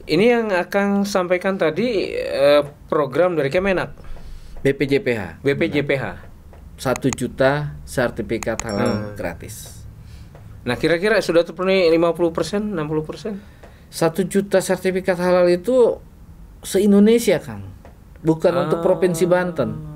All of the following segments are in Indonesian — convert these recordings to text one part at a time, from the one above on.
Ini yang akan sampaikan tadi program dari Kemenak, BPJPH. BPJPH. 1 juta sertifikat halal gratis. Nah, kira-kira sudah terpenuhi 50%, 60%? 1 juta sertifikat halal itu se-Indonesia, Kang. Bukan untuk Provinsi Banten.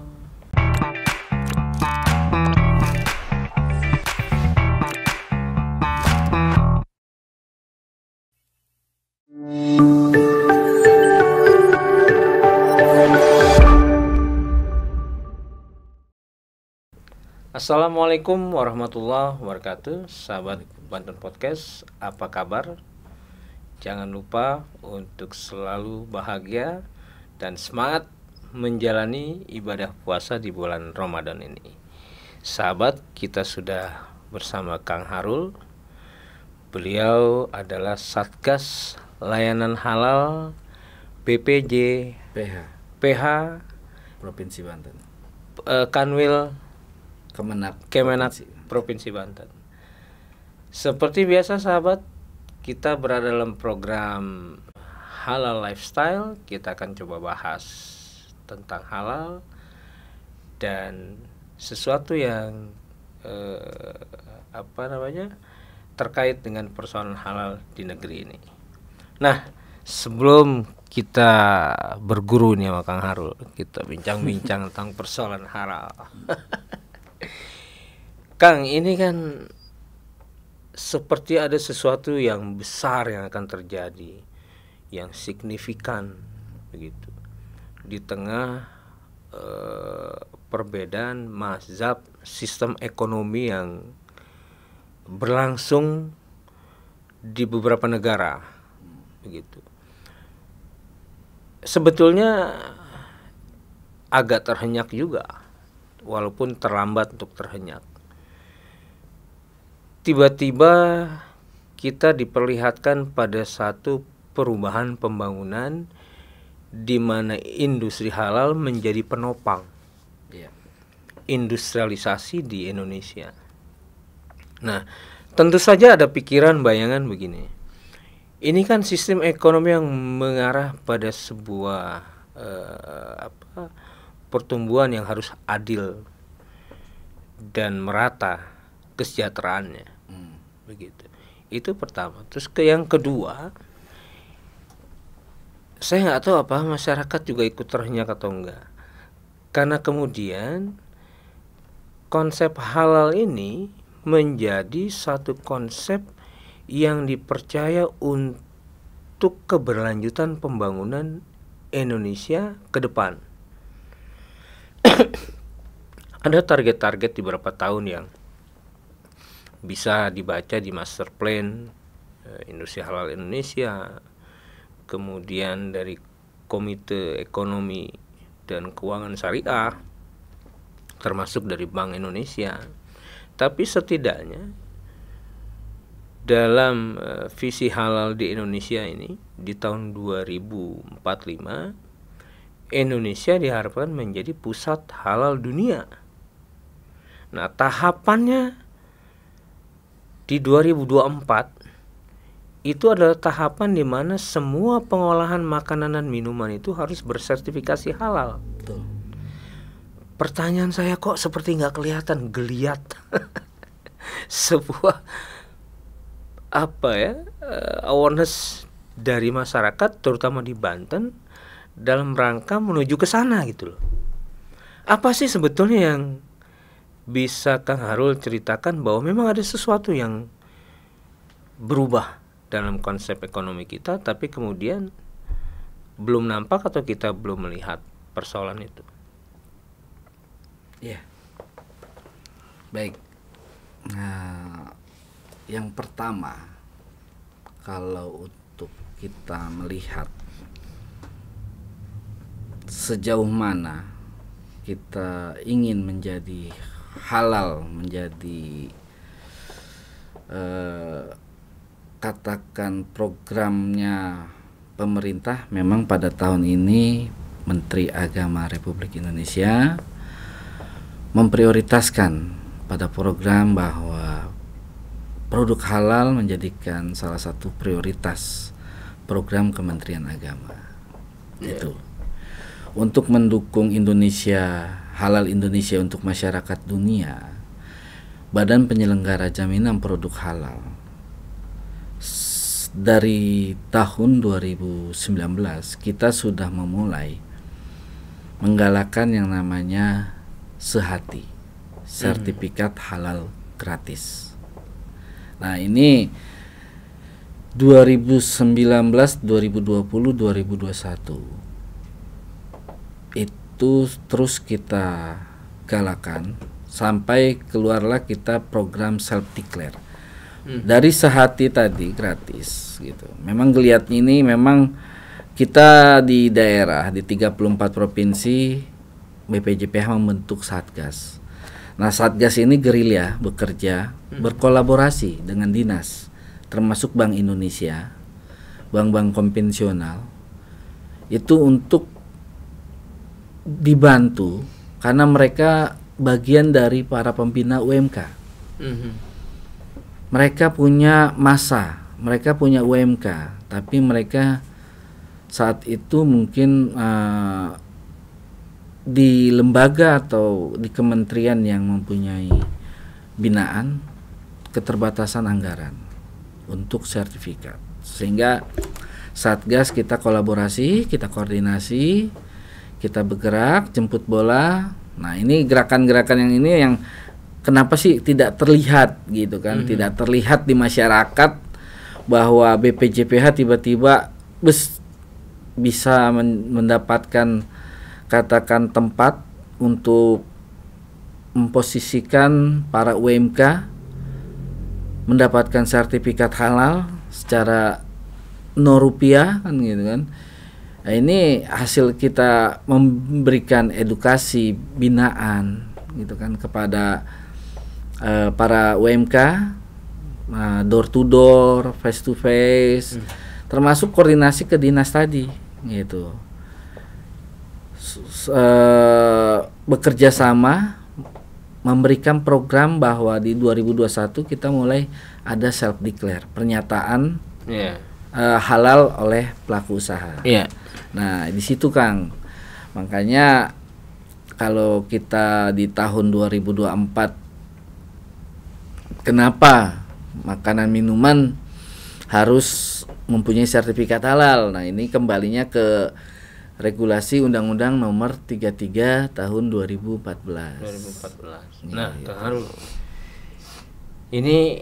Assalamualaikum warahmatullahi wabarakatuh, sahabat Banten Podcast, apa kabar? Jangan lupa untuk selalu bahagia dan semangat menjalani ibadah puasa di bulan Ramadan ini. Sahabat, kita sudah bersama Kang Harul. Beliau adalah Satgas Layanan Halal BPJPH Provinsi Banten. Kanwil Kemenak Provinsi Banten. Seperti biasa sahabat, kita berada dalam program Halal Lifestyle. Kita akan coba bahas tentang halal dan sesuatu yang terkait dengan persoalan halal di negeri ini. Nah, sebelum kita berguru nih sama Kang Harul, kita bincang-bincang tentang persoalan halal. Kang, ini kan seperti ada sesuatu yang besar yang akan terjadi, yang signifikan begitu di tengah perbedaan mazhab sistem ekonomi yang berlangsung di beberapa negara begitu. Sebetulnya agak terhenyak juga, walaupun terlambat untuk terhenyak. Tiba-tiba kita diperlihatkan pada satu perubahan pembangunan di mana industri halal menjadi penopang industrialisasi di Indonesia. Nah, tentu saja ada pikiran bayangan begini. Ini kan sistem ekonomi yang mengarah pada sebuah pertumbuhan yang harus adil dan merata kesejahteraannya. Begitu. Itu pertama. Terus yang kedua, saya nggak tahu apa masyarakat juga ikut terhenyak atau enggak. Karena kemudian konsep halal ini menjadi satu konsep yang dipercaya untuk keberlanjutan pembangunan Indonesia ke depan. Ada target-target di beberapa tahun yang bisa dibaca di Master Plan Industri Halal Indonesia, kemudian dari Komite Ekonomi dan Keuangan Syariah, termasuk dari Bank Indonesia. Tapi setidaknya dalam visi halal di Indonesia ini di tahun 2045 Indonesia diharapkan menjadi pusat halal dunia. Nah, tahapannya di 2024 itu adalah tahapan di mana semua pengolahan makanan dan minuman itu harus bersertifikasi halal. Betul. Pertanyaan saya, kok seperti nggak kelihatan geliat sebuah awareness dari masyarakat, terutama di Banten, dalam rangka menuju ke sana gitu loh. Apa sih sebetulnya yang bisa Kang Harul ceritakan bahwa memang ada sesuatu yang berubah dalam konsep ekonomi kita, tapi kemudian belum nampak atau kita belum melihat persoalan itu? Iya. Baik. Nah, yang pertama, kalau untuk kita melihat sejauh mana kita ingin menjadi halal, menjadi katakan programnya pemerintah, memang pada tahun ini Menteri Agama Republik Indonesia memprioritaskan pada program bahwa produk halal menjadikan salah satu prioritas program Kementerian Agama. Itu untuk mendukung halal Indonesia untuk masyarakat dunia. Badan Penyelenggara Jaminan Produk Halal dari tahun 2019 kita sudah memulai menggalakkan yang namanya Sehati, sertifikat halal gratis. Nah, ini 2019, 2020, 2021 itu terus kita galakan sampai keluarlah kita program self declare. Dari Sehati tadi gratis gitu. Memang geliat ini memang kita di daerah di 34 provinsi BPJPH membentuk Satgas. Nah, Satgas ini gerilya bekerja berkolaborasi dengan dinas termasuk Bank Indonesia, bank-bank konvensional itu untuk dibantu karena mereka bagian dari para pembina UMK. Mereka punya masa, mereka punya UMK, tapi mereka saat itu mungkin di lembaga atau di kementerian yang mempunyai binaan keterbatasan anggaran untuk sertifikat, sehingga Satgas kita kolaborasi, kita koordinasi, kita bergerak, jemput bola. Nah, ini gerakan-gerakan yang ini yang kenapa sih tidak terlihat gitu kan, tidak terlihat di masyarakat bahwa BPJPH tiba-tiba bisa mendapatkan katakan tempat untuk memposisikan para UMK mendapatkan sertifikat halal secara ₹0 kan gitu kan. Nah, ini hasil kita memberikan edukasi binaan gitu kan kepada para UMK, door to door, face to face, termasuk koordinasi ke dinas tadi gitu. Bekerja sama memberikan program bahwa di 2021 kita mulai ada self declare, pernyataan halal oleh pelaku usaha. Nah, di situ Kang, makanya kalau kita di tahun 2024 kenapa makanan minuman harus mempunyai sertifikat halal? Nah, ini kembalinya ke regulasi Undang-Undang Nomor 33 Tahun 2014. Nah, Kang Harul, ini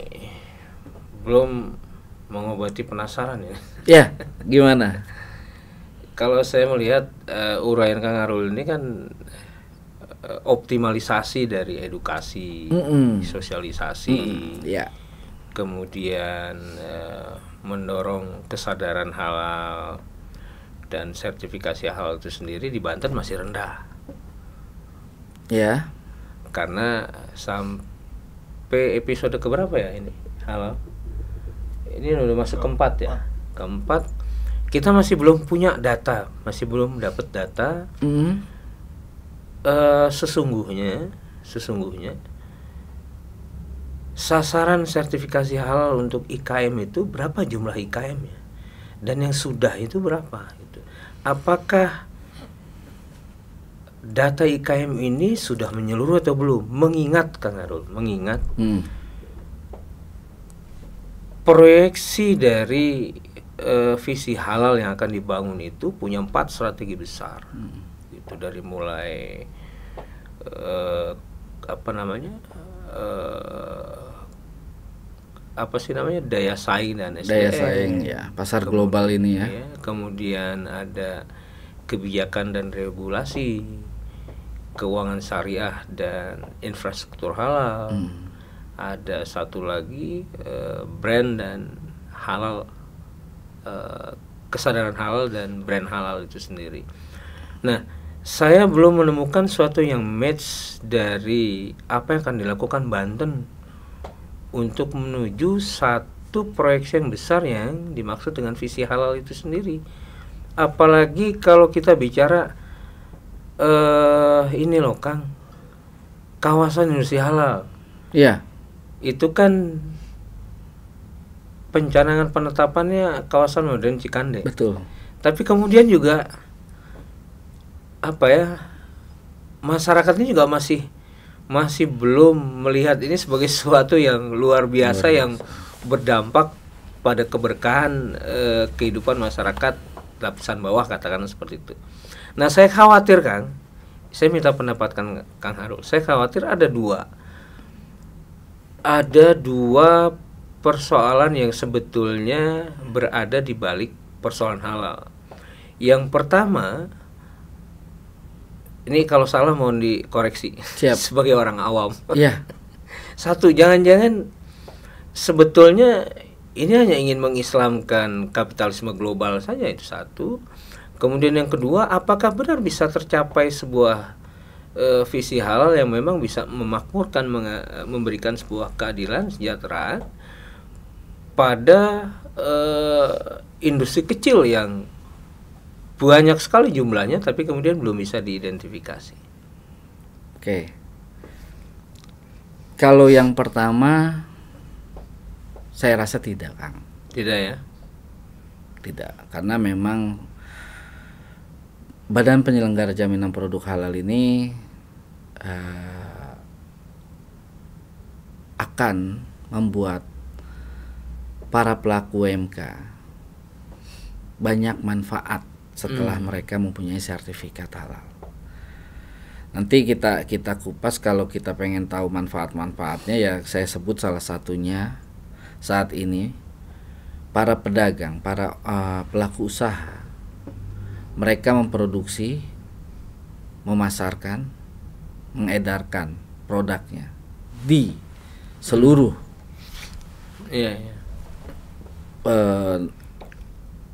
belum mengobati penasaran ya. Ya, gimana? Kalau saya melihat uraian Kang Harul ini kan optimalisasi dari edukasi, sosialisasi, kemudian mendorong kesadaran halal dan sertifikasi halal itu sendiri di Banten masih rendah. Ya. Karena sampai episode keberapa ya ini halal? Ini udah masuk keempat ya. Keempat, kita masih belum punya data, masih belum dapat data. Sesungguhnya sasaran sertifikasi halal untuk IKM itu berapa jumlah IKM-nya, dan yang sudah itu berapa gitu. Apakah data IKM ini sudah menyeluruh atau belum? Mengingat Kang Harul, proyeksi dari visi halal yang akan dibangun itu punya 4 strategi besar. Itu dari mulai daya saing dan SDM. Daya saing ya, pasar global ini ya. Kemudian ada kebijakan dan regulasi, keuangan syariah dan infrastruktur halal. Ada satu lagi brand dan halal, kesadaran halal dan brand halal itu sendiri. Nah, saya belum menemukan suatu yang match dari apa yang akan dilakukan Banten untuk menuju satu proyeksi yang besar yang dimaksud dengan visi halal itu sendiri. Apalagi kalau kita bicara ini loh Kang, kawasan industri halal. Iya. Itu kan pencanangan penetapannya kawasan modern Cikande. Betul. Tapi kemudian juga apa ya, masyarakatnya juga masih belum melihat ini sebagai sesuatu yang luar biasa yang berdampak pada keberkahan kehidupan masyarakat lapisan bawah, katakan seperti itu. Nah, saya khawatir, Kang, saya minta pendapat Kang Harul. Saya khawatir ada dua persoalan yang sebetulnya berada di balik persoalan halal. Yang pertama, ini kalau salah mohon dikoreksi. Siap. Sebagai orang awam. Iya. Satu, jangan-jangan sebetulnya ini hanya ingin mengislamkan kapitalisme global saja, itu satu. Kemudian yang kedua, apakah benar bisa tercapai sebuah visi halal yang memang bisa memakmurkan, memberikan sebuah keadilan, kesejahteraan pada industri kecil yang banyak sekali jumlahnya, tapi kemudian belum bisa diidentifikasi. Oke. Kalau yang pertama, saya rasa tidak, Kang. Tidak ya? Tidak, karena memang Badan Penyelenggara Jaminan Produk Halal ini akan membuat para pelaku UMK banyak manfaat setelah mereka mempunyai sertifikat halal. Nanti kita kupas, kalau kita pengen tahu manfaat-manfaatnya ya saya sebut salah satunya saat ini para pedagang, para pelaku usaha, mereka memproduksi, memasarkan, mengedarkan produknya di seluruh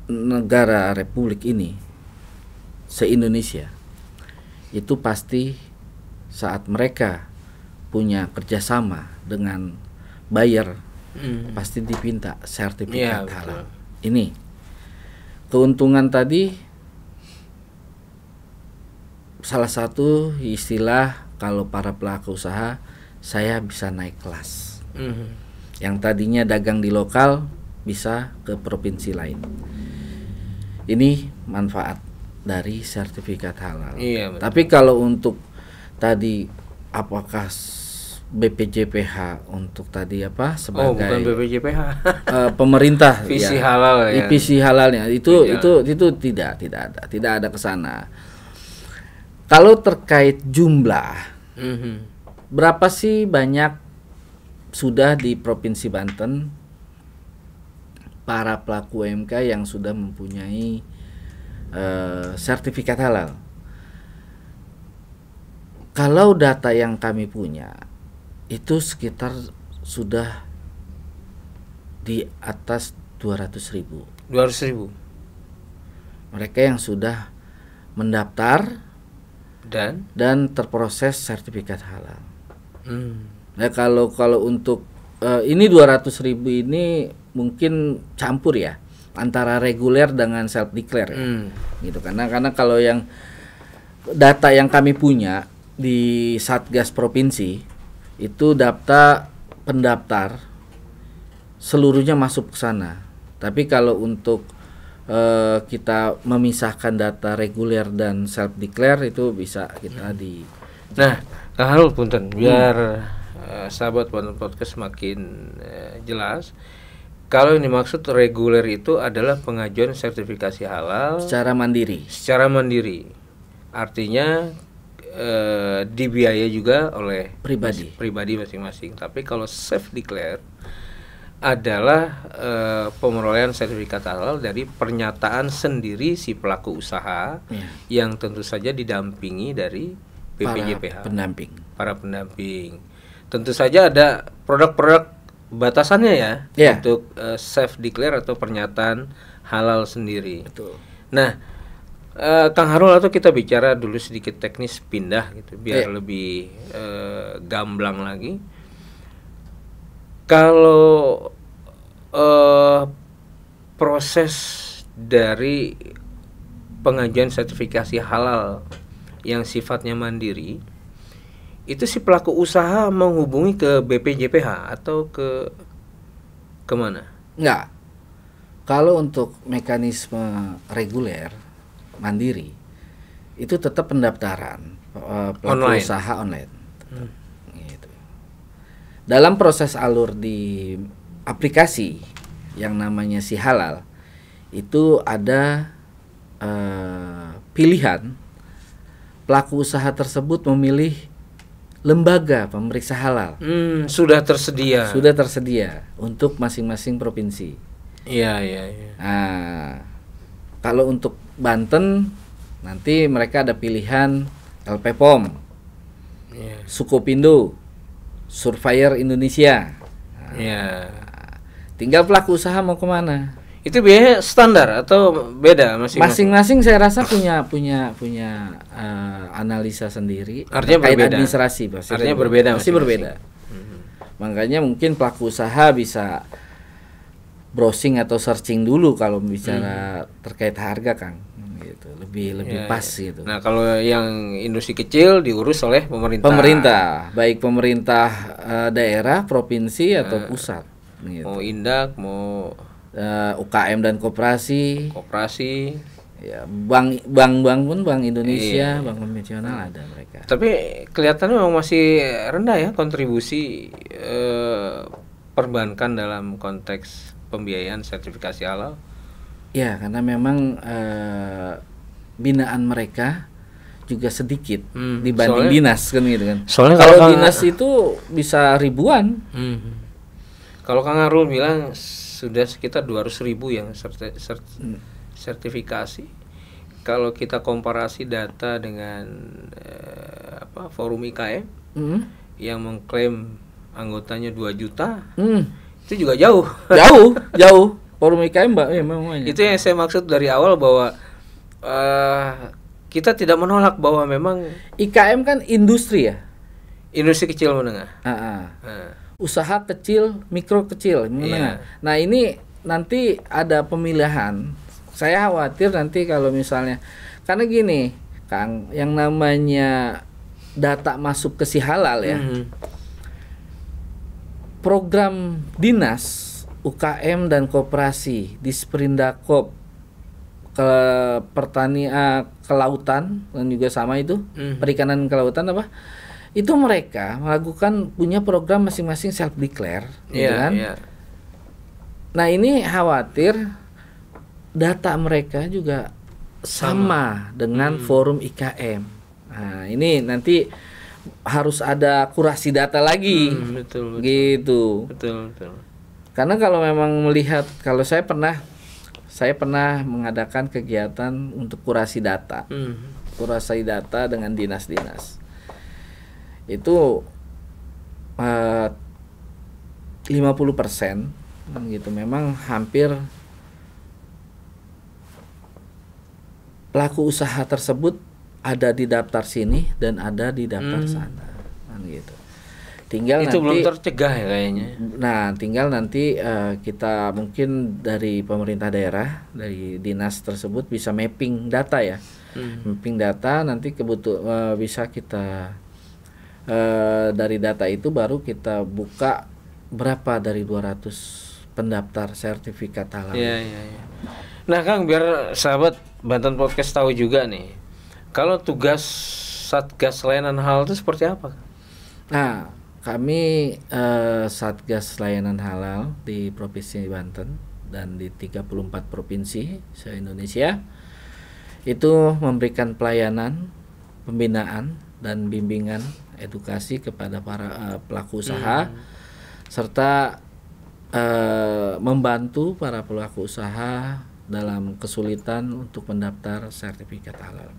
negara Republik ini, se-Indonesia. Itu pasti saat mereka punya kerjasama dengan buyer, pasti dipinta sertifikat halal. Ini keuntungan tadi, salah satu istilah kalau para pelaku usaha, saya bisa naik kelas. Yang tadinya dagang di lokal bisa ke provinsi lain. Ini manfaat dari sertifikat halal. Tapi kalau untuk tadi apakah BPJPH untuk tadi apa sebagai bukan BPJPH. Pemerintah visi halal ya. Visi halalnya itu tidak ada ke sana. Kalau terkait jumlah, berapa sih banyak sudah di Provinsi Banten para pelaku UMK yang sudah mempunyai sertifikat halal? Kalau data yang kami punya itu sekitar sudah di atas 200.000. 200.000. Mereka yang sudah mendaftar dan terproses sertifikat halal. Nah, kalau untuk ini 200.000 ini mungkin campur ya antara reguler dengan self declare gitu, karena kalau yang data yang kami punya di Satgas Provinsi itu pendaftar seluruhnya masuk ke sana. Tapi kalau untuk kita memisahkan data reguler dan self declare itu bisa kita di. Nah, Kang Harul punten biar sahabat podcast makin jelas. Kalau yang dimaksud reguler itu adalah pengajuan sertifikasi halal secara mandiri. Artinya dibiayai juga oleh pribadi masing-masing. Tapi kalau self declare adalah pemerolehan sertifikat halal dari pernyataan sendiri si pelaku usaha yang tentu saja didampingi dari BPJPH, para pendamping. Tentu saja ada produk-produk batasannya ya untuk self declare atau pernyataan halal sendiri. Betul. Nah, Kang Harul, atau kita bicara dulu sedikit teknis pindah gitu biar lebih gamblang lagi. Kalau proses dari pengajuan sertifikasi halal yang sifatnya mandiri, itu si pelaku usaha menghubungi ke BPJPH atau ke mana? Enggak. Kalau untuk mekanisme reguler mandiri itu tetap pendaftaran pelaku usaha online. Tetap, gitu. Dalam proses alur di aplikasi yang namanya Si Halal itu ada pilihan pelaku usaha tersebut memilih lembaga pemeriksa halal. Sudah tersedia. Sudah tersedia untuk masing-masing provinsi. Iya. Nah, kalau untuk Banten nanti mereka ada pilihan LPPOM, Sukopindo, Surveyor Indonesia. Iya. Tinggal pelaku usaha mau kemana? Itu biaya standar atau beda masing-masing? Saya rasa punya analisa sendiri. Artinya terkait berbeda. Administrasi pasti. Artinya berbeda. Pasti berbeda. Makanya mungkin pelaku usaha bisa browsing atau searching dulu kalau bicara terkait harga, Kang. Gitu. Lebih pas gitu. Nah, kalau yang industri kecil diurus oleh pemerintah. Baik pemerintah daerah, provinsi atau pusat. Gitu. Mau Indak, mau UKM dan koperasi. Ya, bank pun Bank Indonesia, bank konvensional ada mereka. Tapi kelihatannya memang masih rendah ya kontribusi perbankan dalam konteks pembiayaan sertifikasi halal. Ya, karena memang binaan mereka juga sedikit dibanding dinas kan gitu kan. Soalnya kalau dinas itu bisa ribuan. Kalau Kang Arul bilang sudah sekitar 200.000 yang sertifikasi. Kalau kita komparasi data dengan forum IKM yang mengklaim anggotanya 2 juta, itu juga jauh. jauh. Forum IKM memang itu yang saya maksud dari awal bahwa kita tidak menolak bahwa memang IKM kan industri ya. Industri kecil menengah. Usaha kecil, mikro kecil, menengah. Nah, ini nanti ada pemilihan. Saya khawatir nanti kalau misalnya, karena gini, Kang, yang namanya data masuk ke Si Halal ya. Program dinas UKM dan koperasi di Sprindakop ke pertanian kelautan dan juga sama itu perikanan kelautan apa? Itu mereka melakukan punya program masing-masing self declare, gitu kan? Nah, ini khawatir data mereka juga sama dengan forum IKM. Nah, ini nanti harus ada kurasi data lagi, betul. Gitu. Betul. Karena kalau memang melihat, kalau saya pernah mengadakan kegiatan untuk kurasi data, kurasi data dengan dinas-dinas. Itu 50% gitu, memang hampir pelaku usaha tersebut ada di daftar sini dan ada di daftar sana, kan gitu. Tinggal itu nanti, belum tercegah ya kayaknya. Nah, tinggal nanti kita mungkin dari pemerintah daerah, dari dinas tersebut bisa mapping data ya, mapping data nanti bisa kita dari data itu baru kita buka berapa dari 200 pendaftar sertifikat halal. Iya. Nah, Kang, biar sahabat Banten Podcast tahu juga nih, kalau tugas Satgas Layanan Halal itu seperti apa? Nah, kami Satgas Layanan Halal di Provinsi Banten dan di 34 provinsi se-Indonesia itu memberikan pelayanan, pembinaan dan bimbingan edukasi kepada para pelaku usaha serta membantu para pelaku usaha dalam kesulitan untuk mendaftar sertifikat halal.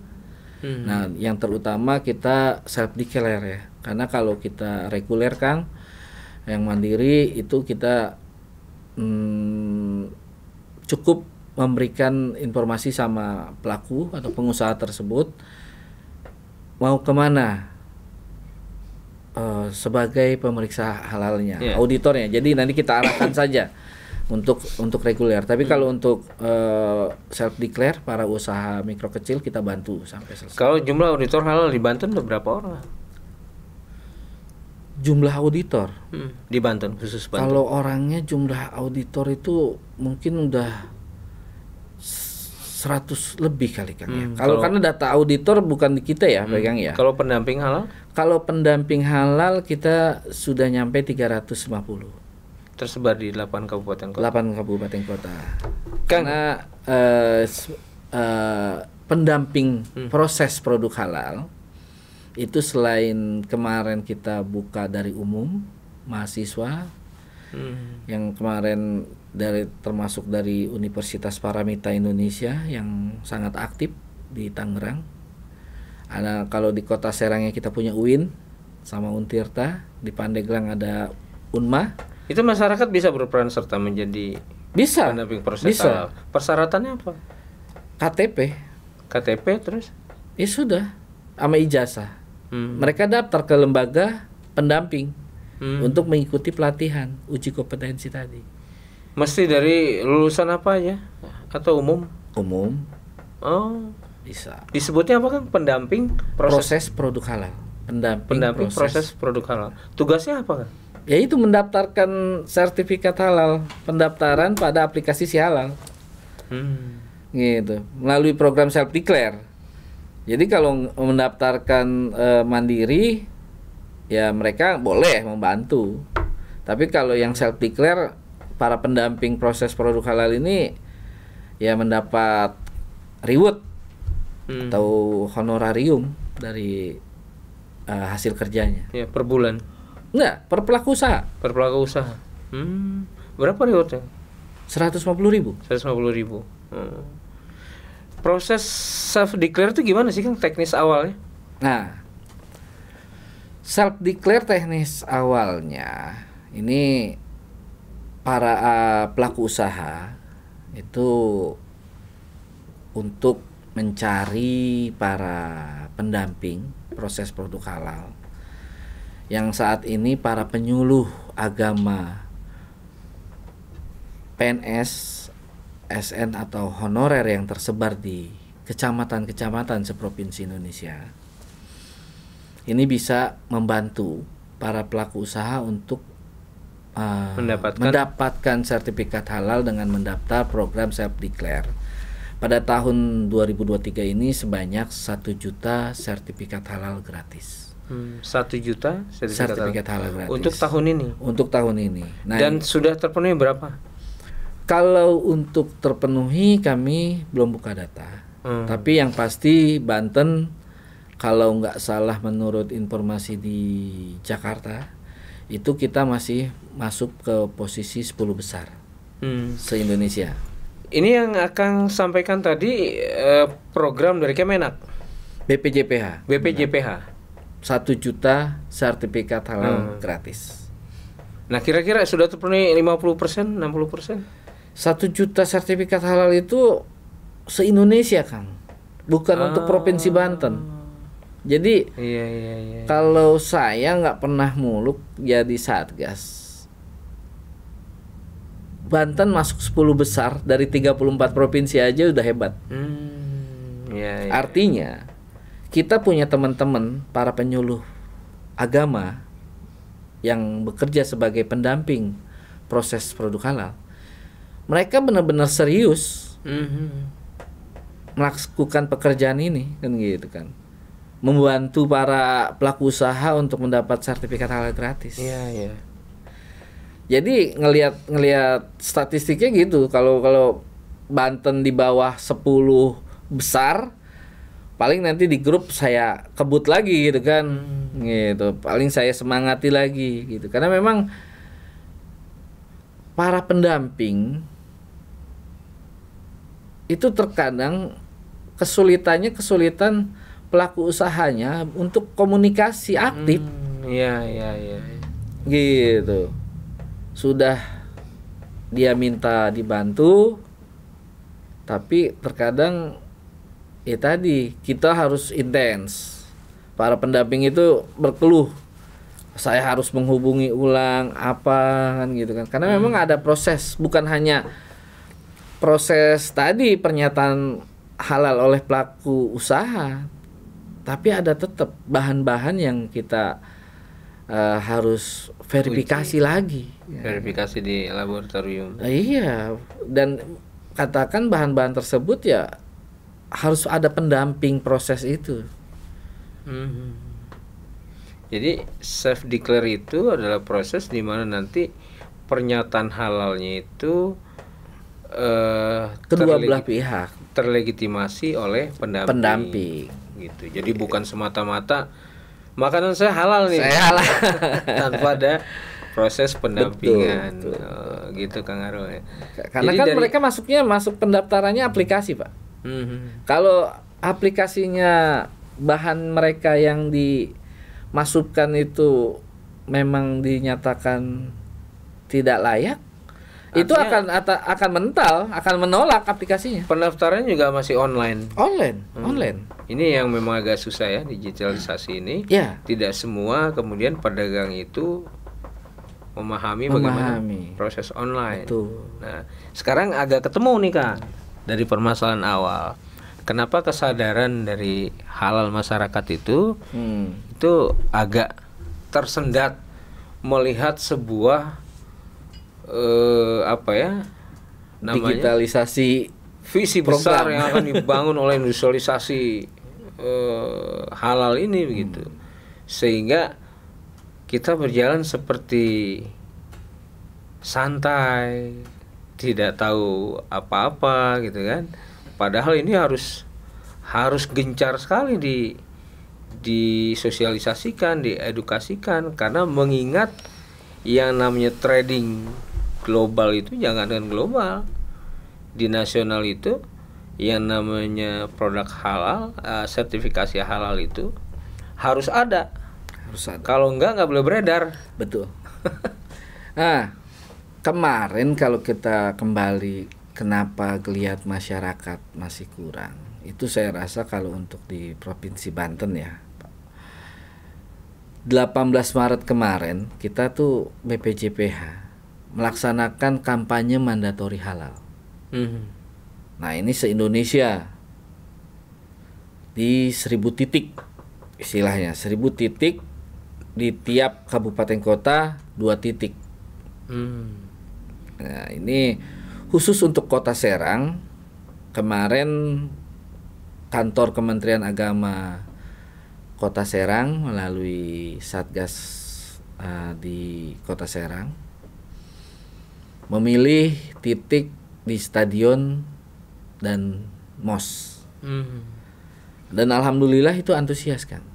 Nah, yang terutama kita self declare ya, karena kalau kita reguler, Kang, yang mandiri itu kita cukup memberikan informasi sama pelaku atau pengusaha tersebut mau kemana sebagai pemeriksa halalnya, auditornya. Jadi nanti kita arahkan saja untuk reguler. Tapi kalau untuk self declare para usaha mikro kecil kita bantu sampai selesai. Kalau jumlah auditor halal di Banten berapa orang? jumlah auditor. Di Banten, khusus Banten. Kalau orangnya jumlah auditor itu mungkin udah 100 lebih kali Kang ya. Karena data auditor bukan di kita ya pegang ya. Kalau pendamping halal? Kalau pendamping halal kita sudah nyampe 350. Tersebar di 8 kabupaten kota. 8 kabupaten kota. Karena pendamping proses produk halal itu selain kemarin kita buka dari umum mahasiswa yang kemarin termasuk dari Universitas Paramita Indonesia yang sangat aktif di Tangerang. Kalau di Kota Serangnya kita punya UIN sama Untirta, di Pandeglang ada Unma. Itu masyarakat bisa berperan serta menjadi pendamping proses halal. Persyaratannya apa? KTP terus? Ya sudah, sama ijazah. Mereka daftar ke lembaga pendamping untuk mengikuti pelatihan uji kompetensi tadi. Mesti dari lulusan apa aja? Atau umum? Umum. Oh, bisa. Disebutnya apa Kang? Pendamping proses produk halal. Pendamping proses produk halal. Tugasnya apa Kang? Yaitu mendaftarkan sertifikat halal, pendaftaran pada aplikasi Si Halal. Gitu, melalui program self declare. Jadi kalau mendaftarkan mandiri ya mereka boleh membantu. Tapi kalau yang self declare, para pendamping proses produk halal ini ya mendapat reward atau honorarium dari hasil kerjanya. Ya, per bulan. Enggak, per pelaku usaha. Per pelaku usaha. Berapa rewardnya? 150.000. 150.000. Proses self declare itu gimana sih Kang teknis awalnya? Nah, self declare teknis awalnya ini para pelaku usaha itu untuk mencari para pendamping proses produk halal yang saat ini para penyuluh agama PNS, SN atau honorer yang tersebar di kecamatan-kecamatan seprovinsi Indonesia ini bisa membantu para pelaku usaha untuk mendapatkan sertifikat halal dengan mendaftar program self declare. Pada tahun 2023 ini sebanyak 1 juta sertifikat halal gratis. 1 juta sertifikat halal gratis. Untuk tahun ini. Untuk tahun ini. Nah, dan sudah terpenuhi berapa? Kalau untuk terpenuhi kami belum buka data. Tapi yang pasti Banten kalau nggak salah menurut informasi di Jakarta itu kita masih masuk ke posisi 10 besar se-Indonesia. Ini yang akan sampaikan tadi program dari Kemenak. BPJPH. 1 juta sertifikat halal gratis. Nah kira-kira sudah terpenuhi 50%, 60%? 1 juta sertifikat halal itu se-Indonesia Kang, bukan untuk Provinsi Banten. Jadi iya. Kalau saya nggak pernah muluk jadi satgas, Banten masuk 10 besar dari 34 provinsi aja udah hebat. Iya. Artinya kita punya teman-teman para penyuluh agama yang bekerja sebagai pendamping proses produk halal. Mereka benar-benar serius melakukan pekerjaan ini kan gitu kan, membantu para pelaku usaha untuk mendapat sertifikat halal gratis. Iya. Jadi ngelihat statistiknya gitu, kalau Banten di bawah 10 besar, paling nanti di grup saya kebut lagi gitu kan, gitu. Paling saya semangati lagi gitu, karena memang para pendamping itu terkadang kesulitan pelaku usahanya untuk komunikasi aktif. Iya. Gitu. Sudah dia minta dibantu, tapi terkadang tadi kita harus intens. Para pendamping itu berkeluh, saya harus menghubungi ulang apa kan gitu kan. Karena memang ada proses, bukan hanya proses tadi pernyataan halal oleh pelaku usaha, tapi ada tetap bahan-bahan yang kita harus verifikasi lagi. Verifikasi di laboratorium. Iya, dan katakan bahan-bahan tersebut ya harus ada pendamping proses itu. Jadi self declare itu adalah proses di mana nanti pernyataan halalnya itu Kedua belah pihak terlegitimasi oleh pendamping. pendamping. Gitu. Jadi bukan semata-mata makanan saya halal nih. Saya halal. Tanpa ada proses pendampingan. Betul. Gitu Kang Arul ya. Karena Jadi kan mereka masuk pendaftarannya aplikasi, Pak. Kalau aplikasinya bahan mereka yang dimasukkan itu memang dinyatakan tidak layak, itu akan menolak aplikasinya. Pendaftaran juga masih online. Online. Ini yang memang agak susah ya, digitalisasi ini. Ya. Tidak semua kemudian pedagang itu memahami bagaimana proses online. Betul. Nah, sekarang agak ketemu nih Kak dari permasalahan awal. Kenapa kesadaran dari halal masyarakat itu agak tersendat melihat sebuah digitalisasi visi besar yang akan dibangun oleh industrialisasi halal ini begitu. Sehingga kita berjalan seperti santai, tidak tahu apa-apa gitu kan. Padahal ini harus gencar sekali disosialisasikan, diedukasikan, karena mengingat yang namanya trading global itu jangan dengan global, di nasional itu yang namanya produk halal, sertifikasi halal itu harus ada. Kalau nggak boleh beredar. Betul. Nah, kemarin kalau kita kembali kenapa geliat masyarakat masih kurang, itu saya rasa kalau untuk di Provinsi Banten ya, 18 Maret kemarin kita tuh BPJPH melaksanakan kampanye mandatori halal. Nah ini se-Indonesia di 1000 titik, istilahnya 1000 titik, di tiap kabupaten kota 2 titik. Nah ini khusus untuk Kota Serang, kemarin kantor Kementerian Agama Kota Serang melalui Satgas di Kota Serang memilih titik di stadion dan MOS. Dan alhamdulillah itu antusias kan.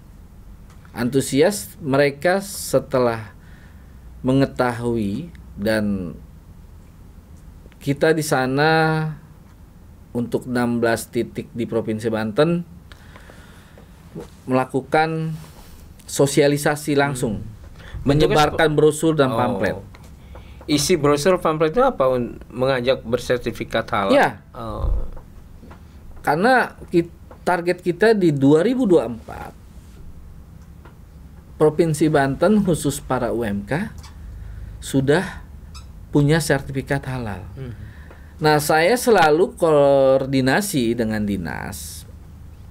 Antusias mereka setelah mengetahui, dan kita di sana untuk 16 titik di Provinsi Banten melakukan sosialisasi langsung, menyebarkan brosur dan pamflet. Isi brosur pamflet itu apa? Mengajak bersertifikat halal? Ya. Karena target kita di 2024 Provinsi Banten khusus para UMK sudah punya sertifikat halal. Nah, saya selalu koordinasi dengan dinas,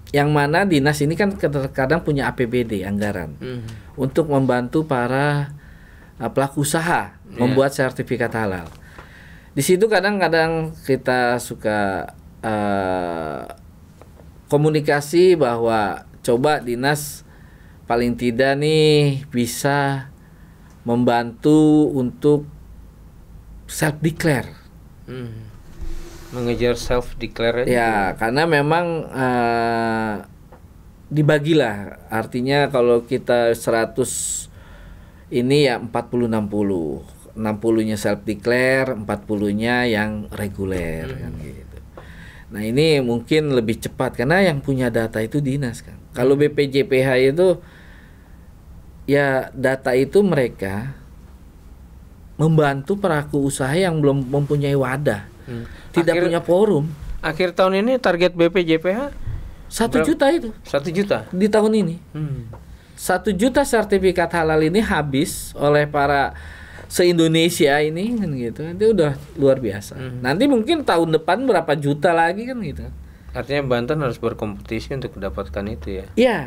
yang mana dinas ini kan kadang punya APBD anggaran untuk membantu para pelaku usaha membuat sertifikat halal. Di situ kadang-kadang kita suka komunikasi bahwa coba dinas paling tidak nih bisa membantu untuk self declare. Mengejar self declare ya, karena memang dibagilah, artinya kalau kita 100 ini ya 40-60, 60-nya self declare, 40-nya yang reguler kan gitu. Nah ini mungkin lebih cepat karena yang punya data itu dinas kan. Kalau BPJPH itu ya data itu mereka membantu pelaku usaha yang belum mempunyai wadah, tidak punya forum. Akhir tahun ini target BPJPH 1 juta itu. 1 juta di tahun ini. 1 juta sertifikat halal ini habis oleh para se-Indonesia ini kan gitu. Itu udah luar biasa. Nanti mungkin tahun depan berapa juta lagi kan gitu. Artinya Banten harus berkompetisi untuk mendapatkan itu ya. Iya.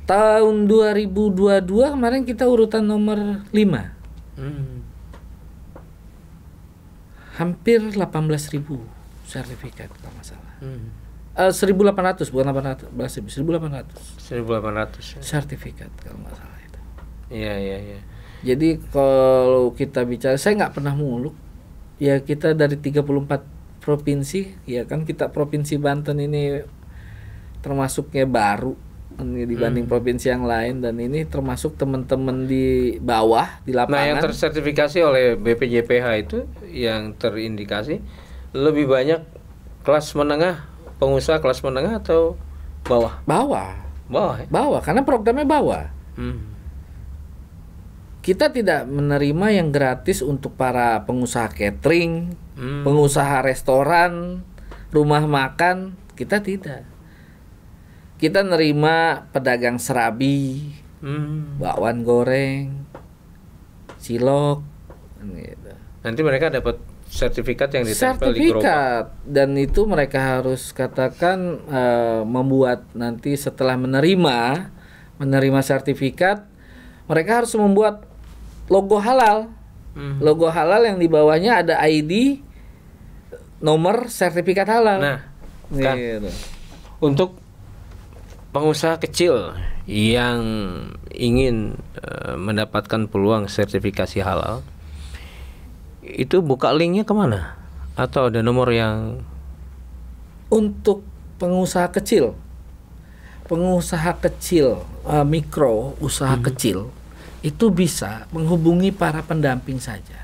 Tahun 2022 kemarin kita urutan nomor 5. Hampir 18.000 sertifikat kalau nggak salah. 1.800 bukan 18.000, 1.800 sertifikat kalau nggak salah itu. Iya. Jadi kalau kita bicara, saya nggak pernah muluk. Ya kita dari 34 provinsi, ya kan kita Provinsi Banten ini termasuknya baru dibanding provinsi yang lain, dan ini termasuk teman-teman di bawah di lapangan. Nah, yang tersertifikasi oleh BPJPH itu yang terindikasi lebih banyak kelas menengah, pengusaha kelas menengah atau bawah? Bawah Ya? Bawah, karena programnya bawah. Kita tidak menerima yang gratis untuk para pengusaha catering, pengusaha restoran, rumah makan, kita tidak. Kita nerima pedagang serabi, bakwan goreng, cilok, gitu. Nanti mereka dapat sertifikat yang ditempel di gerobak. Sertifikat, dan itu mereka harus katakan membuat nanti setelah menerima sertifikat, mereka harus membuat logo halal. Logo halal yang di bawahnya ada ID, nomor sertifikat halal. Nah, kan, gitu. Untuk pengusaha kecil yang ingin mendapatkan peluang sertifikasi halal, itu buka linknya kemana? Atau ada nomor yang untuk pengusaha kecil, mikro usaha kecil itu bisa menghubungi para pendamping saja.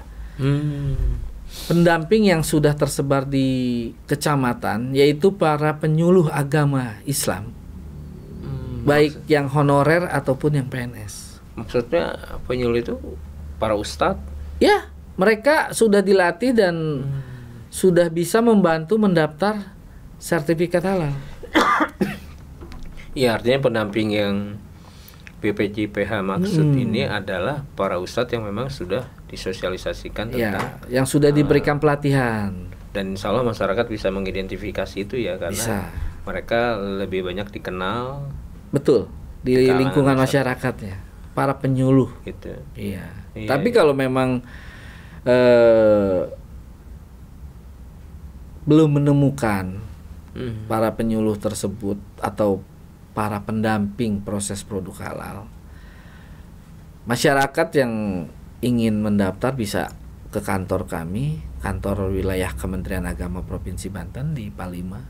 Pendamping yang sudah tersebar di kecamatan, yaitu para penyuluh agama Islam, baik yang honorer ataupun yang PNS. Maksudnya penyuluh itu para ustadz? Ya, mereka sudah dilatih dan sudah bisa membantu mendaftar sertifikat halal. Ya, artinya pendamping yang BPJPH maksud ini adalah para ustadz yang memang sudah disosialisasikan tentang yang sudah diberikan pelatihan. Dan insya Allah masyarakat bisa mengidentifikasi itu ya, karena mereka lebih banyak dikenal. Betul, di lingkungan masyarakatnya, para penyuluh gitu. Iya. Tapi kalau memang belum menemukan para penyuluh tersebut atau para pendamping proses produk halal, masyarakat yang ingin mendaftar bisa ke kantor kami, kantor wilayah Kementerian Agama Provinsi Banten di Palima.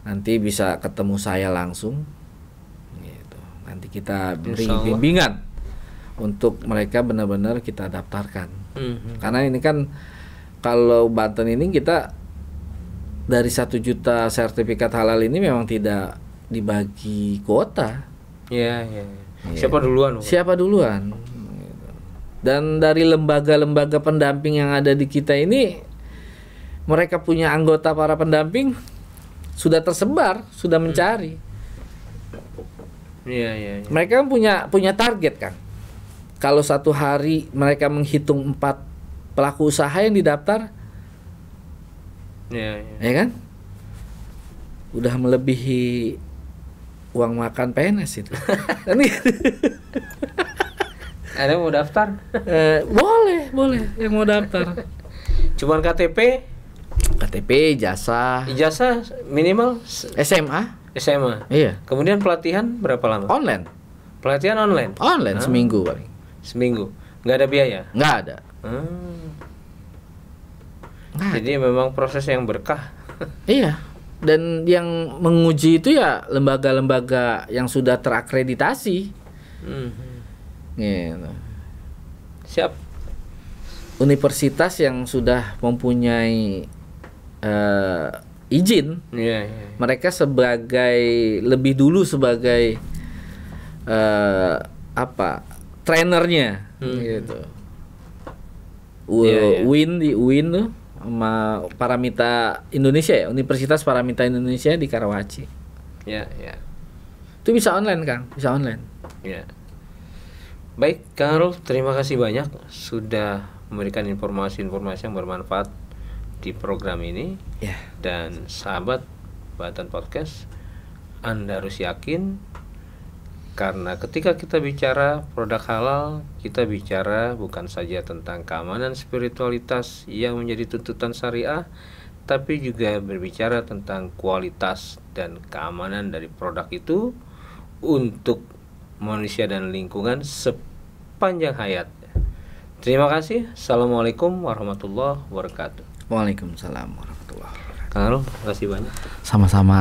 Nanti bisa ketemu saya langsung, gitu. Nanti kita beri bimbingan untuk mereka benar-benar kita daftarkan. Karena ini kan kalau Banten ini kita dari 1 juta sertifikat halal ini memang tidak dibagi kuota. Iya. Siapa duluan? Dan dari lembaga-lembaga pendamping yang ada di kita ini, mereka punya anggota para pendamping sudah tersebar, sudah mencari. Iya. Mereka kan punya target, kan. Kalau satu hari mereka menghitung 4 pelaku usaha yang didaftar, ya kan, udah melebihi uang makan PNS itu. Ada mau daftar? Boleh yang mau daftar. Cuman KTP, ijazah minimal SMA. Iya. Kemudian pelatihan berapa lama? Online. Pelatihan online. Seminggu paling. Seminggu. Nggak ada biaya? Nggak ada. Jadi memang proses yang berkah. Iya. Dan yang menguji itu ya lembaga-lembaga yang sudah terakreditasi. Gitu. Siap. Universitas yang sudah mempunyai izin. Iya. Mereka lebih dulu sebagai trainernya, gitu. UIN tuh sama Paramita Indonesia ya, Universitas Paramita Indonesia di Karawaci. Ya. Itu bisa online, Kang, bisa online. Ya. Baik, Kang Arul, terima kasih banyak sudah memberikan informasi-informasi yang bermanfaat di program ini. Ya. Dan sahabat Banten Podcast, Anda harus yakin Karena ketika kita bicara produk halal, kita bicara bukan saja tentang keamanan spiritualitas yang menjadi tuntutan syariah, tapi juga berbicara tentang kualitas dan keamanan dari produk itu untuk manusia dan lingkungan sepanjang hayat. Terima kasih. Assalamualaikum warahmatullahi wabarakatuh. Waalaikumsalam warahmatullahi wabarakatuh. Kang Arul, terima kasih banyak. Sama-sama.